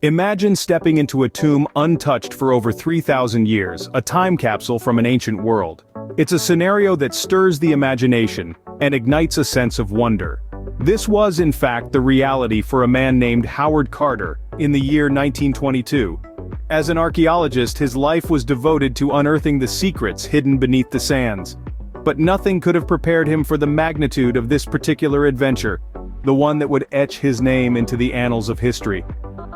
Imagine stepping into a tomb untouched for over 3,000 years, a time capsule from an ancient world. It's a scenario that stirs the imagination and ignites a sense of wonder. This was, in fact, the reality for a man named Howard Carter in the year 1922. As an archaeologist, his life was devoted to unearthing the secrets hidden beneath the sands. But nothing could have prepared him for the magnitude of this particular adventure, the one that would etch his name into the annals of history.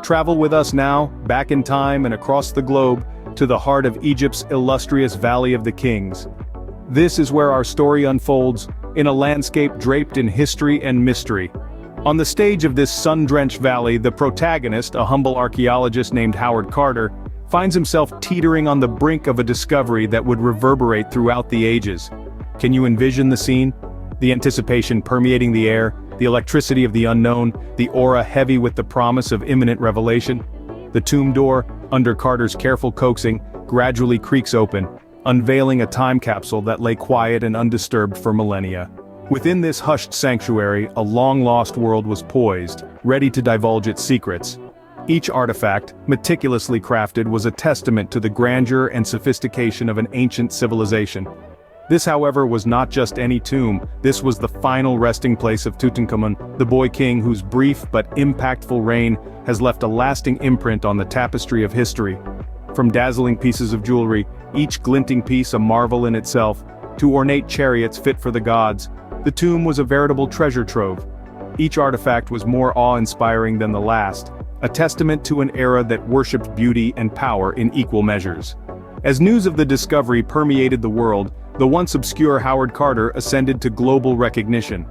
Travel with us now, back in time and across the globe, to the heart of Egypt's illustrious Valley of the Kings. This is where our story unfolds, in a landscape draped in history and mystery. On the stage of this sun-drenched valley, the protagonist, a humble archaeologist named Howard Carter, finds himself teetering on the brink of a discovery that would reverberate throughout the ages. Can you envision the scene? The anticipation permeating the air, the electricity of the unknown, the aura heavy with the promise of imminent revelation. The tomb door, under Carter's careful coaxing, gradually creaks open, unveiling a time capsule that lay quiet and undisturbed for millennia. Within this hushed sanctuary, a long-lost world was poised, ready to divulge its secrets. Each artifact, meticulously crafted, was a testament to the grandeur and sophistication of an ancient civilization. This, however, was not just any tomb. This was the final resting place of Tutankhamun, the boy king whose brief but impactful reign has left a lasting imprint on the tapestry of history. From dazzling pieces of jewelry, each glinting piece a marvel in itself, to ornate chariots fit for the gods, the tomb was a veritable treasure trove. Each artifact was more awe-inspiring than the last, a testament to an era that worshipped beauty and power in equal measures. As news of the discovery permeated the world, the once obscure Howard Carter ascended to global recognition.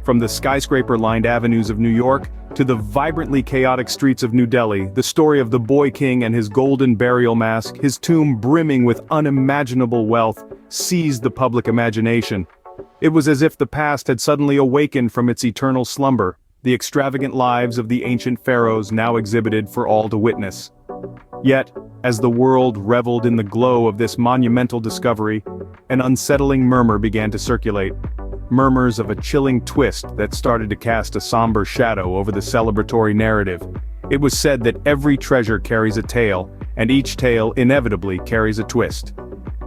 From the skyscraper-lined avenues of New York to the vibrantly chaotic streets of New Delhi, the story of the boy king and his golden burial mask, his tomb brimming with unimaginable wealth, seized the public imagination. It was as if the past had suddenly awakened from its eternal slumber, the extravagant lives of the ancient pharaohs now exhibited for all to witness. Yet, as the world reveled in the glow of this monumental discovery, an unsettling murmur began to circulate. Murmurs of a chilling twist that started to cast a somber shadow over the celebratory narrative. It was said that every treasure carries a tale, and each tale inevitably carries a twist.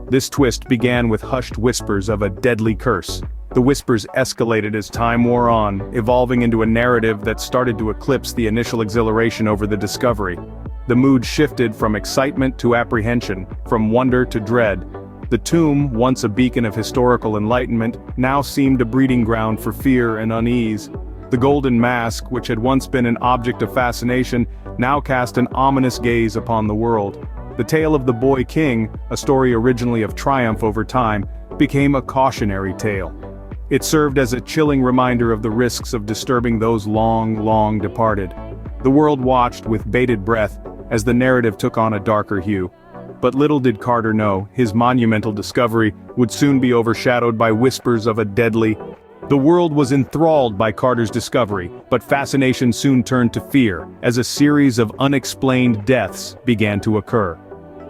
This twist began with hushed whispers of a deadly curse. The whispers escalated as time wore on, evolving into a narrative that started to eclipse the initial exhilaration over the discovery. The mood shifted from excitement to apprehension, from wonder to dread. The tomb, once a beacon of historical enlightenment, now seemed a breeding ground for fear and unease. The golden mask, which had once been an object of fascination, now cast an ominous gaze upon the world. The tale of the boy king, a story originally of triumph over time, became a cautionary tale. It served as a chilling reminder of the risks of disturbing those long departed. The world watched with bated breath as the narrative took on a darker hue. But little did Carter know, his monumental discovery would soon be overshadowed by whispers of a deadly. The world was enthralled by Carter's discovery, but fascination soon turned to fear, as a series of unexplained deaths began to occur.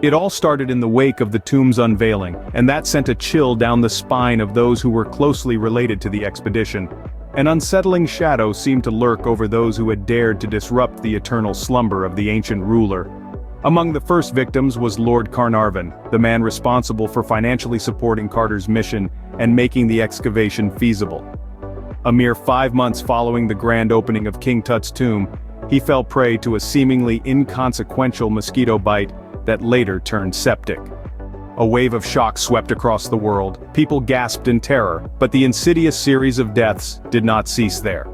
It all started in the wake of the tomb's unveiling, and that sent a chill down the spine of those who were closely related to the expedition. An unsettling shadow seemed to lurk over those who had dared to disrupt the eternal slumber of the ancient ruler. Among the first victims was Lord Carnarvon, the man responsible for financially supporting Carter's mission and making the excavation feasible. A mere 5 months following the grand opening of King Tut's tomb, he fell prey to a seemingly inconsequential mosquito bite that later turned septic. A wave of shock swept across the world. People gasped in terror, but the insidious series of deaths did not cease there.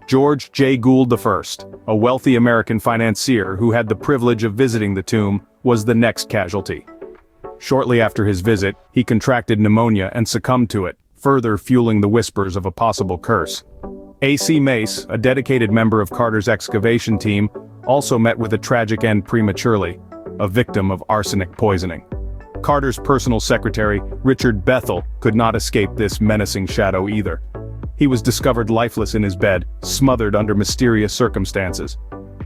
George J. Gould I, a wealthy American financier who had the privilege of visiting the tomb, was the next casualty. Shortly after his visit, he contracted pneumonia and succumbed to it, further fueling the whispers of a possible curse. A.C. Mace, a dedicated member of Carter's excavation team, also met with a tragic end prematurely, a victim of arsenic poisoning. Carter's personal secretary, Richard Bethel, could not escape this menacing shadow either. He was discovered lifeless in his bed, smothered under mysterious circumstances.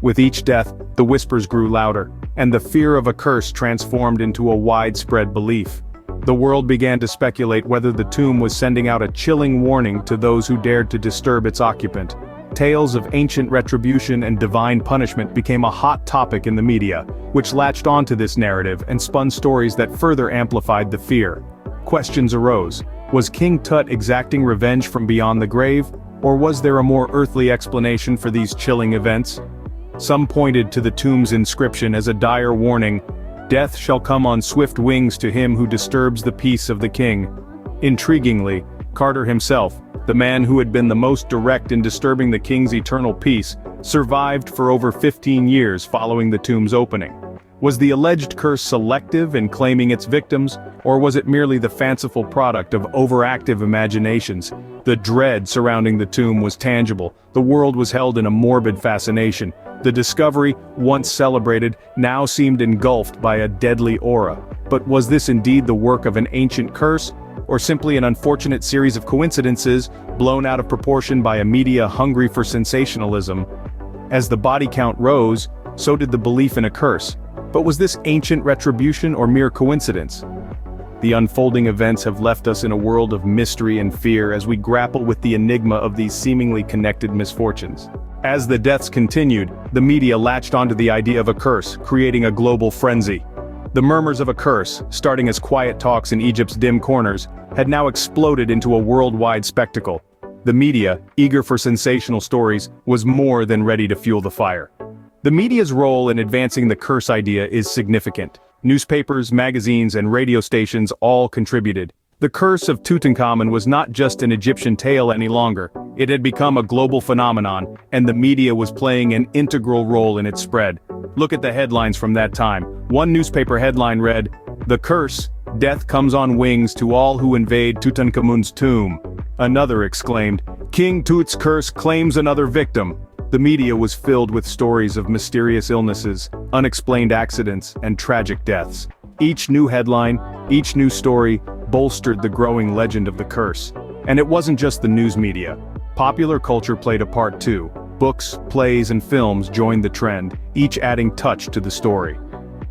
With each death, the whispers grew louder, and the fear of a curse transformed into a widespread belief. The world began to speculate whether the tomb was sending out a chilling warning to those who dared to disturb its occupant. tales of ancient retribution and divine punishment became a hot topic in the media, which latched onto this narrative and spun stories that further amplified the fear. Questions arose. Was King Tut exacting revenge from beyond the grave, or was there a more earthly explanation for these chilling events? Some pointed to the tomb's inscription as a dire warning: "Death shall come on swift wings to him who disturbs the peace of the king." Intriguingly, Carter himself, the man who had been the most direct in disturbing the king's eternal peace, survived for over 15 years following the tomb's opening. Was the alleged curse selective in claiming its victims, or was it merely the fanciful product of overactive imaginations? The dread surrounding the tomb was tangible. The world was held in a morbid fascination. The discovery, once celebrated, now seemed engulfed by a deadly aura. But was this indeed the work of an ancient curse, or simply an unfortunate series of coincidences, blown out of proportion by a media hungry for sensationalism? As the body count rose, so did the belief in a curse. But was this ancient retribution or mere coincidence? The unfolding events have left us in a world of mystery and fear as we grapple with the enigma of these seemingly connected misfortunes. As the deaths continued, the media latched onto the idea of a curse, creating a global frenzy. The murmurs of a curse, starting as quiet talks in Egypt's dim corners, had now exploded into a worldwide spectacle. The media, eager for sensational stories, was more than ready to fuel the fire. The media's role in advancing the curse idea is significant. Newspapers, magazines, and radio stations all contributed. The curse of Tutankhamun was not just an Egyptian tale any longer. It had become a global phenomenon, and the media was playing an integral role in its spread. Look at the headlines from that time. One newspaper headline read, "The Curse, Death Comes on Wings to All Who Invade Tutankhamun's Tomb." Another exclaimed, "King Tut's curse claims another victim." The media was filled with stories of mysterious illnesses, unexplained accidents, and tragic deaths. Each new headline, each new story, bolstered the growing legend of the curse. And it wasn't just the news media. Popular culture played a part too. Books, plays, and films joined the trend, each adding touch to the story.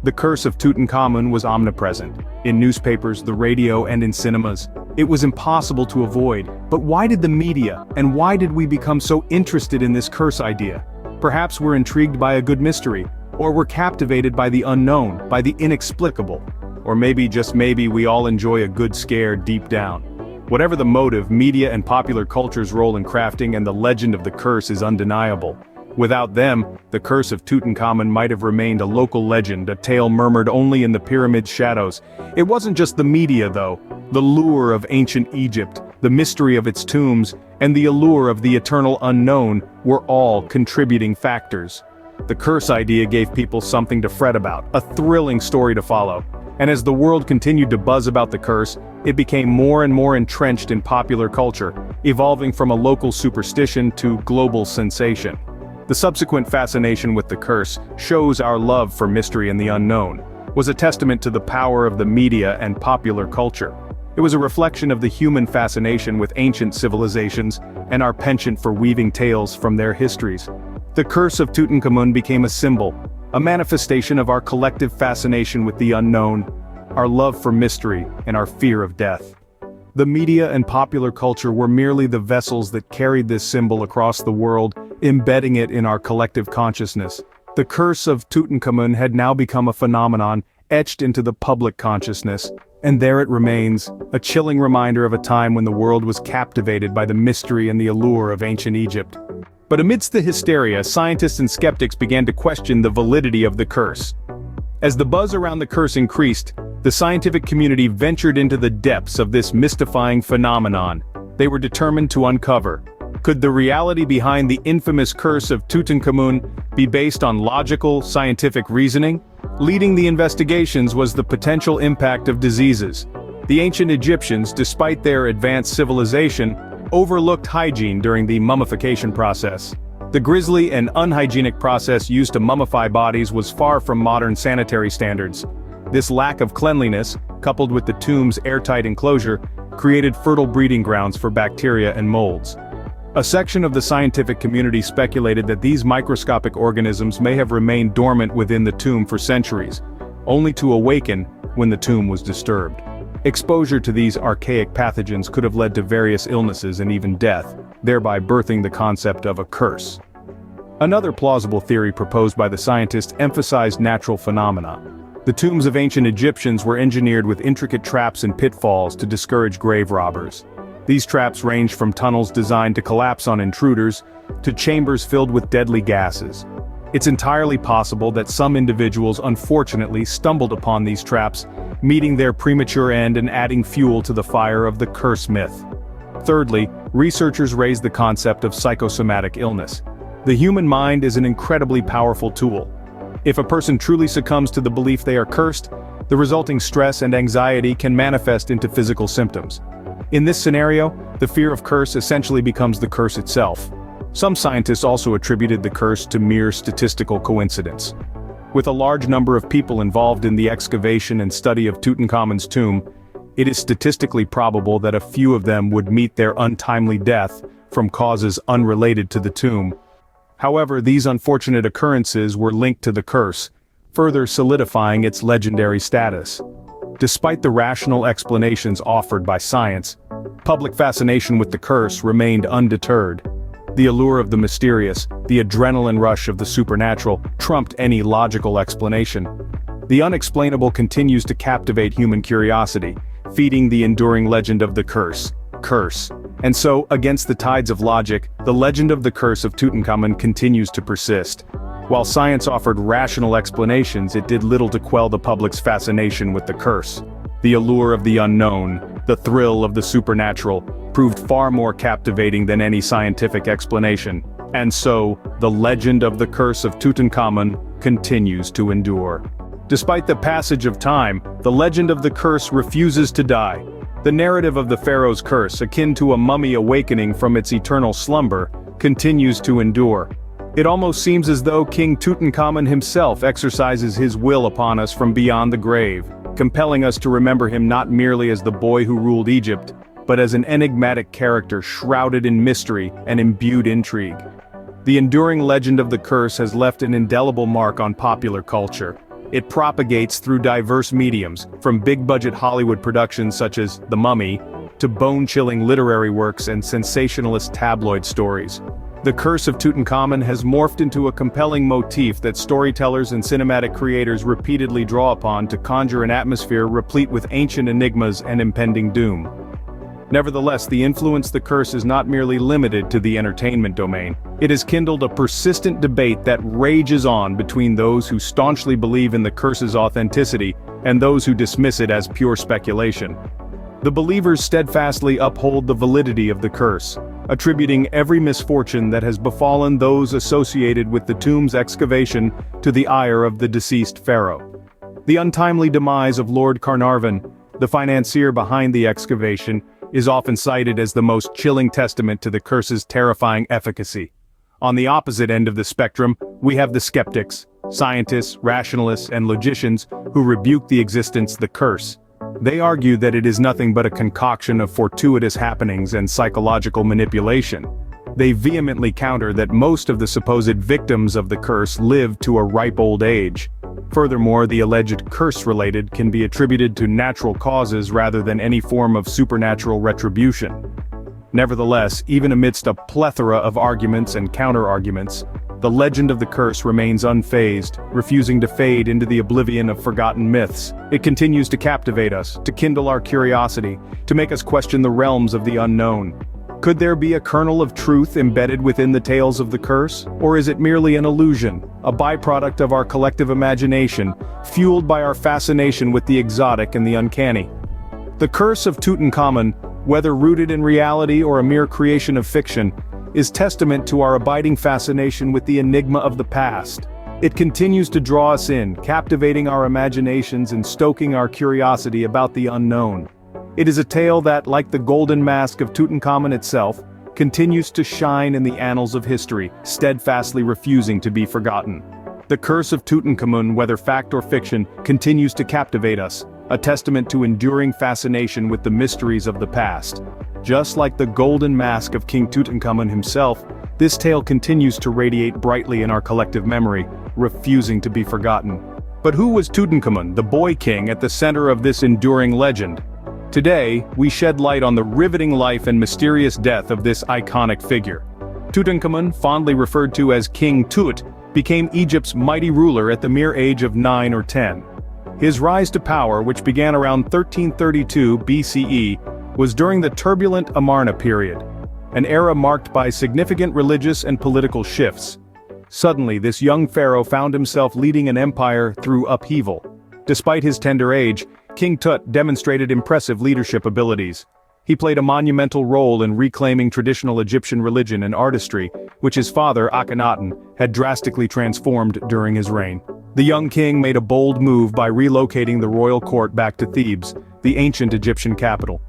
The curse of Tutankhamun was omnipresent, in newspapers, the radio, and in cinemas. It was impossible to avoid. But why did the media, and why did we become so interested in this curse idea? Perhaps we're intrigued by a good mystery, or we're captivated by the unknown, by the inexplicable. Or maybe, just maybe, we all enjoy a good scare deep down. Whatever the motive, media and popular culture's role in crafting and the legend of the curse is undeniable. Without them, the curse of Tutankhamun might have remained a local legend, a tale murmured only in the pyramid's shadows. It wasn't just the media though. The lure of ancient Egypt, the mystery of its tombs, and the allure of the eternal unknown were all contributing factors. The curse idea gave people something to fret about, a thrilling story to follow. And as the world continued to buzz about the curse, it became more and more entrenched in popular culture, evolving from a local superstition to global sensation. The subsequent fascination with the curse shows our love for mystery and the unknown, was a testament to the power of the media and popular culture. It was a reflection of the human fascination with ancient civilizations and our penchant for weaving tales from their histories. The curse of Tutankhamun became a symbol, a manifestation of our collective fascination with the unknown, our love for mystery, and our fear of death. The media and popular culture were merely the vessels that carried this symbol across the world, embedding it in our collective consciousness. The curse of Tutankhamun had now become a phenomenon, etched into the public consciousness, and there it remains, a chilling reminder of a time when the world was captivated by the mystery and the allure of ancient Egypt. But amidst the hysteria, scientists and skeptics began to question the validity of the curse. As the buzz around the curse increased, the scientific community ventured into the depths of this mystifying phenomenon. They were determined to uncover: could the reality behind the infamous curse of Tutankhamun be based on logical, scientific reasoning? Leading the investigations was the potential impact of diseases. The ancient Egyptians, despite their advanced civilization, overlooked hygiene during the mummification process. The grisly and unhygienic process used to mummify bodies was far from modern sanitary standards. This lack of cleanliness, coupled with the tomb's airtight enclosure, created fertile breeding grounds for bacteria and molds. A section of the scientific community speculated that these microscopic organisms may have remained dormant within the tomb for centuries, only to awaken when the tomb was disturbed. Exposure to these archaic pathogens could have led to various illnesses and even death, thereby birthing the concept of a curse. Another plausible theory proposed by the scientists emphasized natural phenomena. The tombs of ancient Egyptians were engineered with intricate traps and pitfalls to discourage grave robbers. These traps ranged from tunnels designed to collapse on intruders, to chambers filled with deadly gases. It's entirely possible that some individuals unfortunately stumbled upon these traps, meeting their premature end and adding fuel to the fire of the curse myth. Thirdly, researchers raised the concept of psychosomatic illness. The human mind is an incredibly powerful tool. If a person truly succumbs to the belief they are cursed, the resulting stress and anxiety can manifest into physical symptoms. In this scenario, the fear of curse essentially becomes the curse itself. Some scientists also attributed the curse to mere statistical coincidence. With a large number of people involved in the excavation and study of Tutankhamun's tomb, it is statistically probable that a few of them would meet their untimely death from causes unrelated to the tomb. However, these unfortunate occurrences were linked to the curse, further solidifying its legendary status. Despite the rational explanations offered by science, public fascination with the curse remained undeterred. The allure of the mysterious, the adrenaline rush of the supernatural, trumped any logical explanation. The unexplainable continues to captivate human curiosity, feeding the enduring legend of the curse. And so, against the tides of logic, the legend of the curse of Tutankhamun continues to persist. While science offered rational explanations, it did little to quell the public's fascination with the curse. The allure of the unknown, the thrill of the supernatural, proved far more captivating than any scientific explanation. And so, the legend of the curse of Tutankhamun continues to endure. Despite the passage of time, the legend of the curse refuses to die. The narrative of the pharaoh's curse, akin to a mummy awakening from its eternal slumber, continues to endure. It almost seems as though King Tutankhamun himself exercises his will upon us from beyond the grave, compelling us to remember him not merely as the boy who ruled Egypt, but as an enigmatic character shrouded in mystery and imbued intrigue. The enduring legend of the curse has left an indelible mark on popular culture. It propagates through diverse mediums, from big-budget Hollywood productions such as The Mummy, to bone-chilling literary works and sensationalist tabloid stories. The Curse of Tutankhamun has morphed into a compelling motif that storytellers and cinematic creators repeatedly draw upon to conjure an atmosphere replete with ancient enigmas and impending doom. Nevertheless, the influence of the curse is not merely limited to the entertainment domain. It has kindled a persistent debate that rages on between those who staunchly believe in the curse's authenticity and those who dismiss it as pure speculation. The believers steadfastly uphold the validity of the curse, attributing every misfortune that has befallen those associated with the tomb's excavation to the ire of the deceased pharaoh. The untimely demise of Lord Carnarvon, the financier behind the excavation, is often cited as the most chilling testament to the curse's terrifying efficacy. On the opposite end of the spectrum, we have the skeptics, scientists, rationalists, and logicians who rebuke the existence of the curse. They argue that it is nothing but a concoction of fortuitous happenings and psychological manipulation. They vehemently counter that most of the supposed victims of the curse lived to a ripe old age. Furthermore, the alleged curse-related can be attributed to natural causes rather than any form of supernatural retribution. Nevertheless, even amidst a plethora of arguments and counter-arguments, the legend of the curse remains unfazed, refusing to fade into the oblivion of forgotten myths. It continues to captivate us, to kindle our curiosity, to make us question the realms of the unknown. Could there be a kernel of truth embedded within the tales of the curse, or is it merely an illusion, a byproduct of our collective imagination, fueled by our fascination with the exotic and the uncanny? The Curse of Tutankhamun, whether rooted in reality or a mere creation of fiction, is testament to our abiding fascination with the enigma of the past. It continues to draw us in, captivating our imaginations and stoking our curiosity about the unknown. It is a tale that, like the golden mask of Tutankhamun itself, continues to shine in the annals of history, steadfastly refusing to be forgotten. The Curse of Tutankhamun, whether fact or fiction, continues to captivate us, a testament to enduring fascination with the mysteries of the past. Just like the golden mask of King Tutankhamun himself, this tale continues to radiate brightly in our collective memory, refusing to be forgotten. But who was Tutankhamun, the boy king at the center of this enduring legend? Today, we shed light on the riveting life and mysterious death of this iconic figure. Tutankhamun, fondly referred to as King Tut, became Egypt's mighty ruler at the mere age of 9 or 10. His rise to power, which began around 1332 BCE, was during the turbulent Amarna period, an era marked by significant religious and political shifts. Suddenly, this young pharaoh found himself leading an empire through upheaval. Despite his tender age, King Tut demonstrated impressive leadership abilities. He played a monumental role in reclaiming traditional Egyptian religion and artistry, which his father, Akhenaten, had drastically transformed during his reign. The young king made a bold move by relocating the royal court back to Thebes, the ancient Egyptian capital.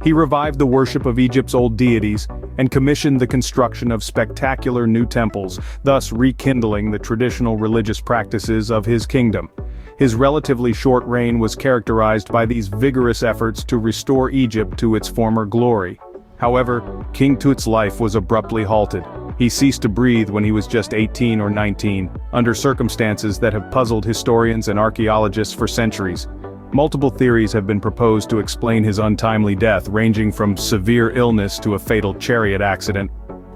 He revived the worship of Egypt's old deities, and commissioned the construction of spectacular new temples, thus rekindling the traditional religious practices of his kingdom. His relatively short reign was characterized by these vigorous efforts to restore Egypt to its former glory. However, King Tut's life was abruptly halted. He ceased to breathe when he was just 18 or 19, under circumstances that have puzzled historians and archaeologists for centuries. Multiple theories have been proposed to explain his untimely death, ranging from severe illness to a fatal chariot accident.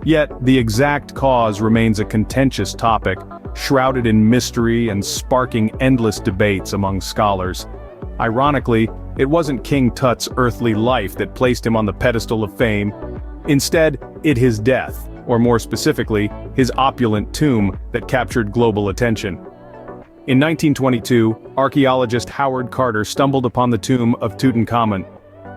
Yet, the exact cause remains a contentious topic, shrouded in mystery and sparking endless debates among scholars. Ironically, it wasn't King Tut's earthly life that placed him on the pedestal of fame. Instead, it his death, or more specifically, his opulent tomb, that captured global attention. In 1922, archaeologist Howard Carter stumbled upon the tomb of Tutankhamun.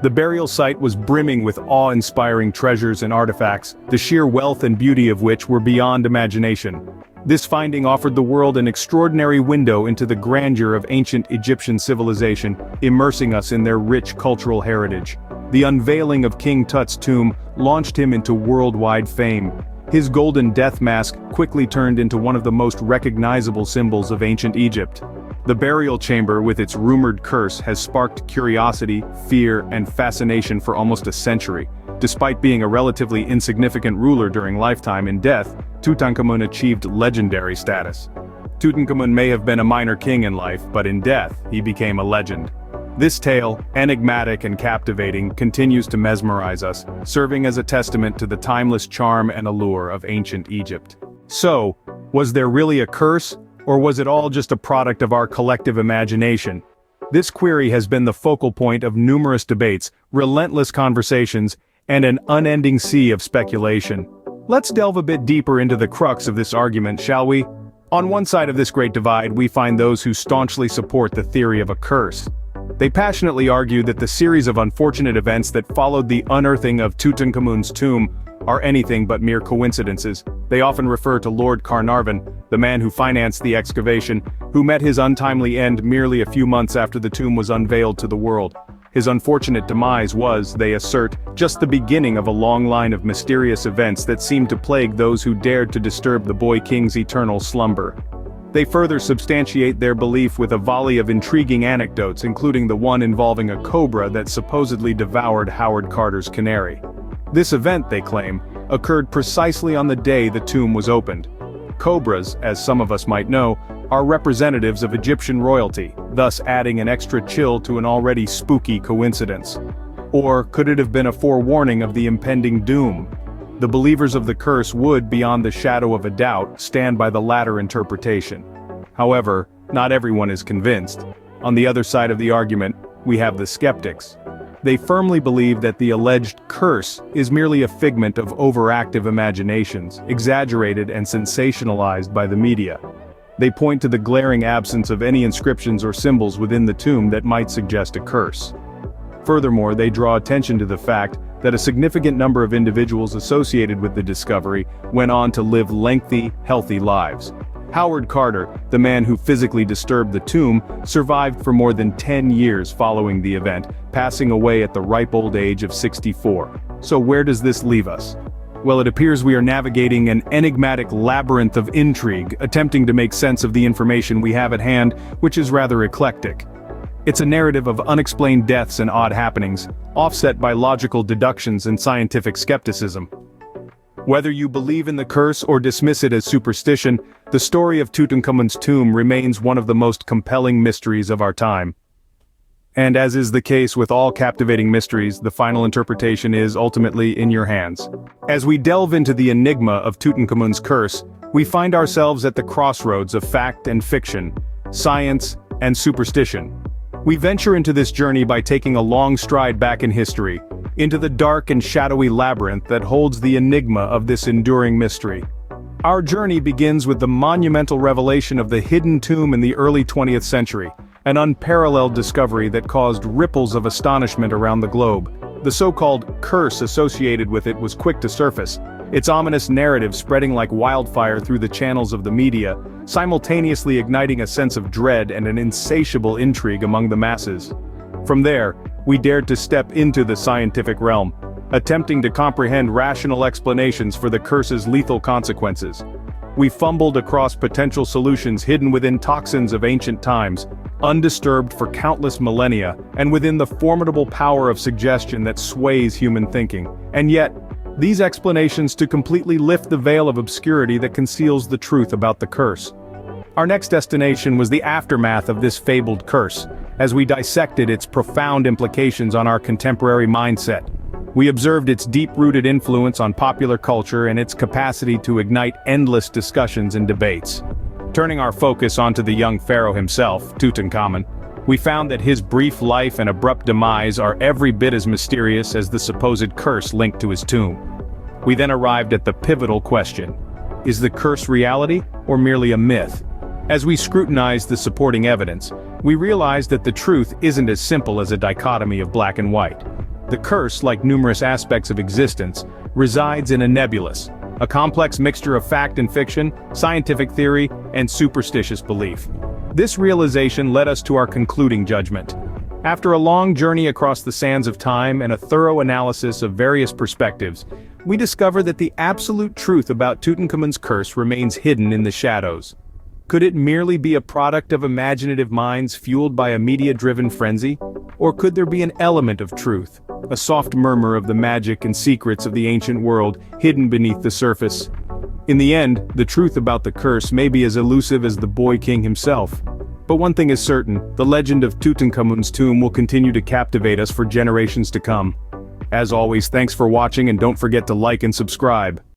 The burial site was brimming with awe-inspiring treasures and artifacts, the sheer wealth and beauty of which were beyond imagination. This finding offered the world an extraordinary window into the grandeur of ancient Egyptian civilization, immersing us in their rich cultural heritage. The unveiling of King Tut's tomb launched him into worldwide fame. His golden death mask quickly turned into one of the most recognizable symbols of ancient Egypt. The burial chamber with its rumored curse has sparked curiosity, fear, and fascination for almost a century. Despite being a relatively insignificant ruler during lifetime, in death, Tutankhamun achieved legendary status. Tutankhamun may have been a minor king in life, but in death, he became a legend. This tale, enigmatic and captivating, continues to mesmerize us, serving as a testament to the timeless charm and allure of ancient Egypt. So, was there really a curse, or was it all just a product of our collective imagination? This query has been the focal point of numerous debates, relentless conversations, and an unending sea of speculation. Let's delve a bit deeper into the crux of this argument, shall we? On one side of this great divide, we find those who staunchly support the theory of a curse. They passionately argue that the series of unfortunate events that followed the unearthing of Tutankhamun's tomb are anything but mere coincidences. They often refer to Lord Carnarvon, the man who financed the excavation, who met his untimely end merely a few months after the tomb was unveiled to the world. His unfortunate demise was, they assert, just the beginning of a long line of mysterious events that seemed to plague those who dared to disturb the boy king's eternal slumber. They further substantiate their belief with a volley of intriguing anecdotes, including the one involving a cobra that supposedly devoured Howard Carter's canary. This event, they claim, occurred precisely on the day the tomb was opened. Cobras, as some of us might know, are representatives of Egyptian royalty, thus adding an extra chill to an already spooky coincidence. Or could it have been a forewarning of the impending doom? The believers of the curse would, beyond the shadow of a doubt, stand by the latter interpretation. However, not everyone is convinced. On the other side of the argument, we have the skeptics. They firmly believe that the alleged curse is merely a figment of overactive imaginations, exaggerated and sensationalized by the media. They point to the glaring absence of any inscriptions or symbols within the tomb that might suggest a curse. Furthermore, they draw attention to the fact that a significant number of individuals associated with the discovery went on to live lengthy, healthy lives. Howard Carter, the man who physically disturbed the tomb, survived for more than 10 years following the event, passing away at the ripe old age of 64. So where does this leave us? Well, it appears we are navigating an enigmatic labyrinth of intrigue, attempting to make sense of the information we have at hand, which is rather eclectic. It's a narrative of unexplained deaths and odd happenings, offset by logical deductions and scientific skepticism. Whether you believe in the curse or dismiss it as superstition, the story of Tutankhamun's tomb remains one of the most compelling mysteries of our time. And as is the case with all captivating mysteries, the final interpretation is ultimately in your hands. As we delve into the enigma of Tutankhamun's curse, we find ourselves at the crossroads of fact and fiction, science and superstition. We venture into this journey by taking a long stride back in history, into the dark and shadowy labyrinth that holds the enigma of this enduring mystery. Our journey begins with the monumental revelation of the hidden tomb in the early 20th century, an unparalleled discovery that caused ripples of astonishment around the globe. The so-called curse associated with it was quick to surface, its ominous narrative spreading like wildfire through the channels of the media, simultaneously igniting a sense of dread and an insatiable intrigue among the masses. From there, we dared to step into the scientific realm, attempting to comprehend rational explanations for the curse's lethal consequences. We fumbled across potential solutions hidden within toxins of ancient times, undisturbed for countless millennia, and within the formidable power of suggestion that sways human thinking. And yet, these explanations to completely lift the veil of obscurity that conceals the truth about the curse. Our next destination was the aftermath of this fabled curse, as we dissected its profound implications on our contemporary mindset. We observed its deep-rooted influence on popular culture and its capacity to ignite endless discussions and debates. Turning our focus onto the young pharaoh himself, Tutankhamun, we found that his brief life and abrupt demise are every bit as mysterious as the supposed curse linked to his tomb. We then arrived at the pivotal question: is the curse reality or merely a myth? As we scrutinized the supporting evidence, we realized that the truth isn't as simple as a dichotomy of black and white. The curse, like numerous aspects of existence, resides in a nebulous, a complex mixture of fact and fiction, scientific theory, and superstitious belief. This realization led us to our concluding judgment. After a long journey across the sands of time and a thorough analysis of various perspectives, we discover that the absolute truth about Tutankhamun's curse remains hidden in the shadows. Could it merely be a product of imaginative minds fueled by a media-driven frenzy? Or could there be an element of truth, a soft murmur of the magic and secrets of the ancient world hidden beneath the surface? In the end, the truth about the curse may be as elusive as the boy king himself. But one thing is certain: the legend of Tutankhamun's tomb will continue to captivate us for generations to come. As always, thanks for watching, and don't forget to like and subscribe.